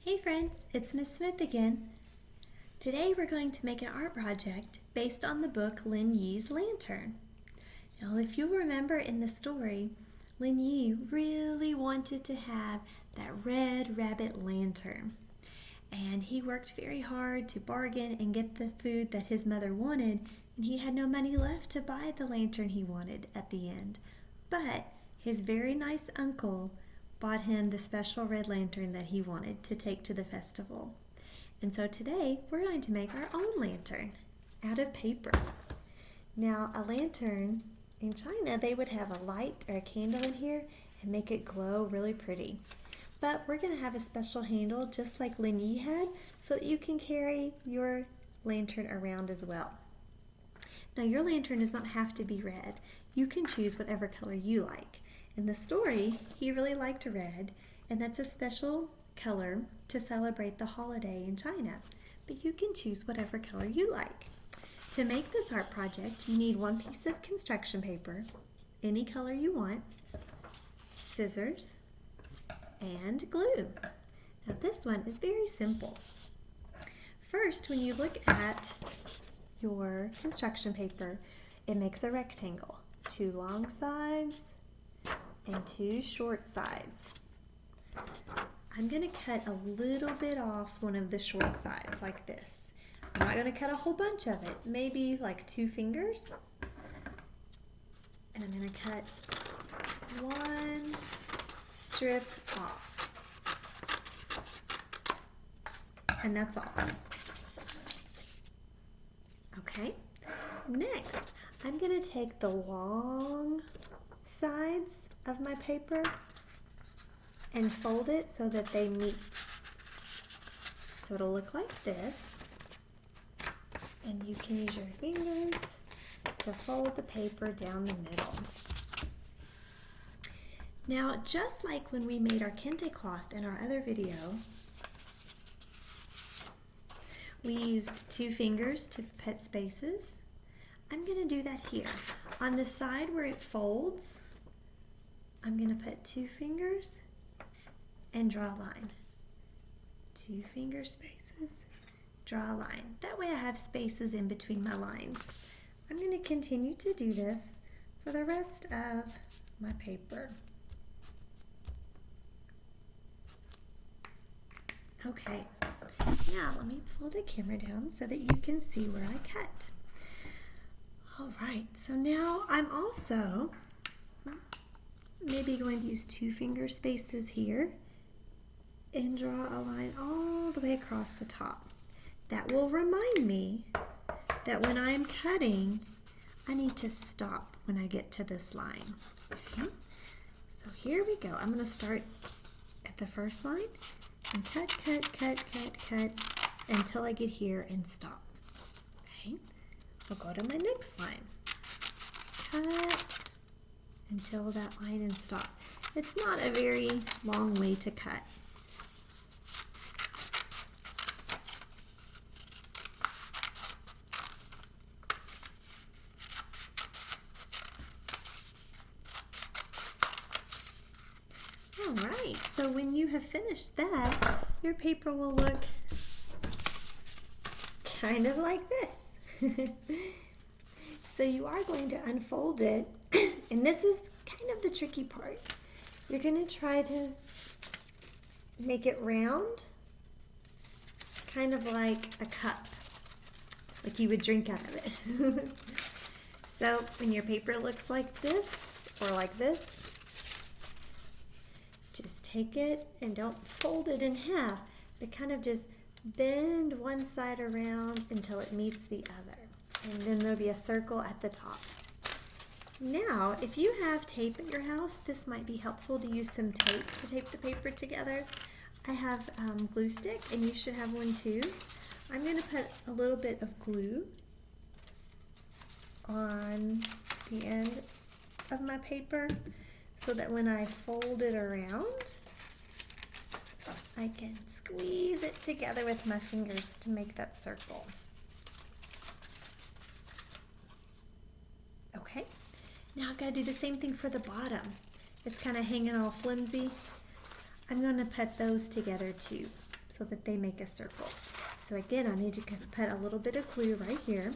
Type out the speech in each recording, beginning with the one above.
Hey friends, it's Miss Smith again. Today we're going to make an art project based on the book Lin Yi's Lantern. Now if you remember in the story, Lin Yi really wanted to have that red rabbit lantern. And he worked very hard to bargain and get the food that his mother wanted, and he had no money left to buy the lantern he wanted at the end. But his very nice uncle bought him the special red lantern that he wanted to take to the festival. And so today we're going to make our own lantern out of paper. Now a lantern in China, they would have a light or a candle in here and make it glow really pretty. But we're going to have a special handle just like Lin Yi had so that you can carry your lantern around as well. Now your lantern does not have to be red. You can choose whatever color you like. In the story, he really liked red, and that's a special color to celebrate the holiday in China. But you can choose whatever color you like. To make this art project, you need one piece of construction paper, any color you want, scissors, and glue. Now this one is very simple. First, when you look at your construction paper, it makes a rectangle, 2 long sides and 2 short sides. I'm going to cut a little bit off one of the short sides like this. I'm not going to cut a whole bunch of it, maybe like 2 fingers. And I'm going to cut one strip off. And that's all. Okay, next I'm going to take the long sides of my paper and fold it so that they meet. So it'll look like this, and you can use your fingers to fold the paper down the middle. Now, just like when we made our kente cloth in our other video, we used 2 fingers to put spaces. I'm going to do that here. On the side where it folds, I'm going to put 2 fingers and draw a line. 2 finger spaces, draw a line. That way I have spaces in between my lines. I'm going to continue to do this for the rest of my paper. Okay, now let me pull the camera down so that you can see where I cut. All right, so now I'm also maybe going to use 2 finger spaces here and draw a line all the way across the top. That will remind me that when I'm cutting, I need to stop when I get to this line. Okay, so here we go. I'm going to start at the first line and cut, cut, cut, cut, cut until I get here and stop. Okay, I'll go to my next line. Cut until that line and stop. It's not a very long way to cut. Alright, so when you have finished that, your paper will look kind of like this. So you are going to unfold it, and this is kind of the tricky part. You're going to try to make it round, kind of like a cup, like you would drink out of it. So when your paper looks like this, or like this, just take it and don't fold it in half, but kind of just bend one side around until it meets the other. And then there'll be a circle at the top. Now, if you have tape at your house, this might be helpful to use some tape to tape the paper together. I have glue stick, and you should have one too. I'm going to put a little bit of glue on the end of my paper so that when I fold it around, I can squeeze it together with my fingers to make that circle. Okay, now I've got to do the same thing for the bottom. It's kind of hanging all flimsy. I'm going to put those together too. so that they make a circle. So again, I need to put a little bit of glue right here.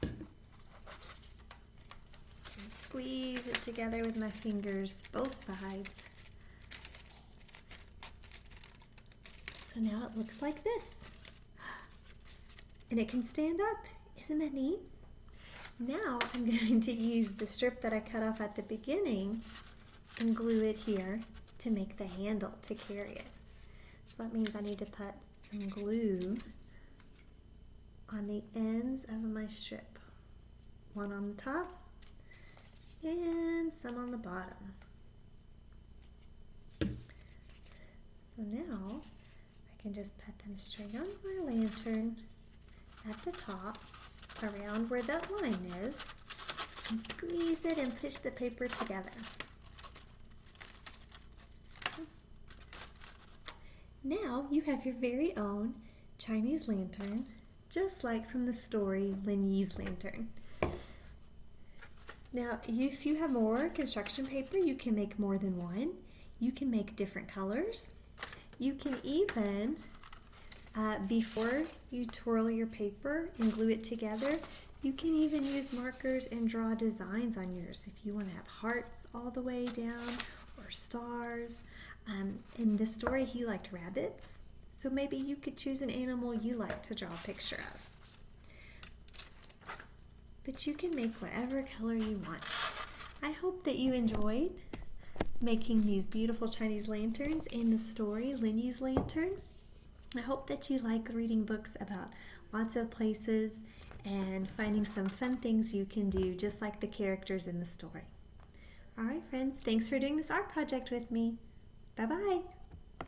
And squeeze it together with my fingers, both sides. So now it looks like this. And it can stand up. Isn't that neat? Now I'm going to use the strip that I cut off at the beginning and glue it here to make the handle to carry it. So that means I need to put some glue on the ends of my strip. One on the top and some on the bottom. So now I can just put them straight on my lantern at the top, around where that line is, and squeeze it and push the paper together. Now you have your very own Chinese lantern, just like from the story Lin Yi's Lantern. Now, if you have more construction paper, you can make more than one. You can make different colors. You can even before you twirl your paper and glue it together, you can even use markers and draw designs on yours if you want to have hearts all the way down or stars. In this story, he liked rabbits, so maybe you could choose an animal you like to draw a picture of. But you can make whatever color you want. I hope that you enjoyed making these beautiful Chinese lanterns in the story Lin Yi's Lantern. I hope that you like reading books about lots of places and finding some fun things you can do just like the characters in the story. All right, friends, thanks for doing this art project with me. Bye-bye.